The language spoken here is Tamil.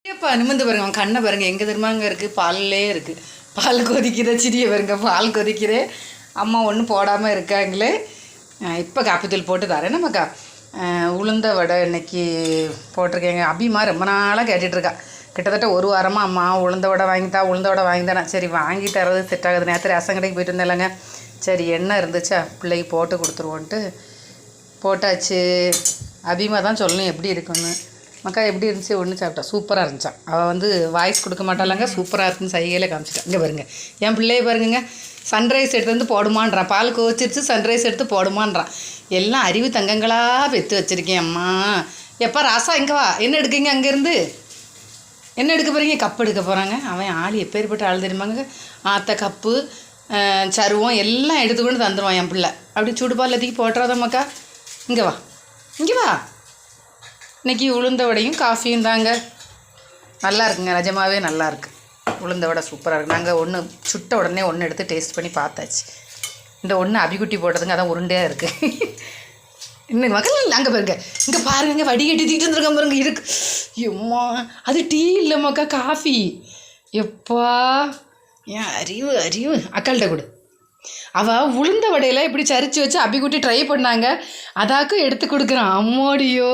ஏப்பா நிமிந்து பாருங்க, அவன் கண்ணை பாருங்க, எங்கே தெரியுமாங்க இருக்குது, பால்லே இருக்குது. பால் கொதிக்கிற சிறிய பாருங்க, பால் கொதிக்கிற அம்மா ஒன்றும் போடாமல் இருக்காங்களே. இப்போ காப்பித்தூள் போட்டு தரேன். நமக்கா உளுந்த வடை இன்னைக்கு போட்டிருக்கேங்க. அபிமா ரொம்ப நாளாக கேட்டுட்ருக்கா, கிட்டத்தட்ட ஒரு வாரமாக அம்மா உளுந்த வடை வாங்கித்தா உளுந்த வடை வாங்கித்தானே. சரி வாங்கி தரது செட் ஆகுது. நேற்று ரசம் கடைக்கு போயிட்டு இருந்தேன்லங்க, சரி எண்ணெய் இருந்துச்சா பிள்ளைக்கு போட்டு கொடுத்துருவோன்ட்டு போட்டாச்சு. அபிமா தான் சொல்லணும் எப்படி இருக்குன்னு. மக்கா எப்படி இருந்துச்சு, ஒன்று சாப்பிட்டா சூப்பராக இருந்துச்சான். அவள் வந்து வாய்ஸ் கொடுக்க மாட்டாளாங்க, சூப்பராக இருக்குன்னு சைகையில் காமிச்சிட்டான். இங்கே பாருங்க, என் பிள்ளைய பாருங்க, சன்ரைஸ் எடுத்து வந்து போடுமான்றான். பால் கோச்சிருச்சு, சன்ரைஸ் எடுத்து போடுமான்றான். எல்லாம் அறிவு தங்கங்களாக பெற்று வச்சுருக்கேன் அம்மா. எப்போ ராசா இங்கே வா, என்ன எடுக்குங்க, அங்கேருந்து என்ன எடுக்க போகிறீங்க? கப்பு எடுக்க போகிறாங்க. அவன் ஆள் எப்பேற்பட்ட ஆள் தெரியுமாங்க, ஆற்ற கப்பு சருவம் எல்லாம் எடுத்துக்கொண்டு தந்துடுவான் என் பிள்ளை. அப்படி சுடுபால் எல்லாத்தையும் போட்டுறாதான் மக்கா. இங்கே வா, இங்கே வா. இன்றைக்கி உளுந்த வடையும் காஃபியும் தாங்க. நல்லா இருக்குங்க, நிஜமாகவே நல்லாயிருக்கு. உளுந்த வடை சூப்பராக இருக்குது. நாங்கள் ஒன்று சுட்ட உடனே ஒன்று எடுத்து டேஸ்ட் பண்ணி பார்த்தாச்சு. இந்த ஒன்று அபிக்குட்டி போட்டதுங்க, அதான் உருண்டையாக இருக்குது. இன்னும் மக்கள் அங்கே பாருங்க, இங்கே பாருங்க, வடிகட்டி தீட்டு வந்துருக்க பாருங்க இருக்கு. எம்மா அது டீ இல்லைம்மாக்கா, காஃபி. எப்பா ஏன் அறிவு அறிவு. அக்காள்கிட்ட கொடு. அவள் உளுந்த வடையில் இப்படி சரிச்சு வச்சு அபிக்குட்டி ட்ரை பண்ணாங்க, அதாக்கும் எடுத்து கொடுக்குறான். அம்மாடியோ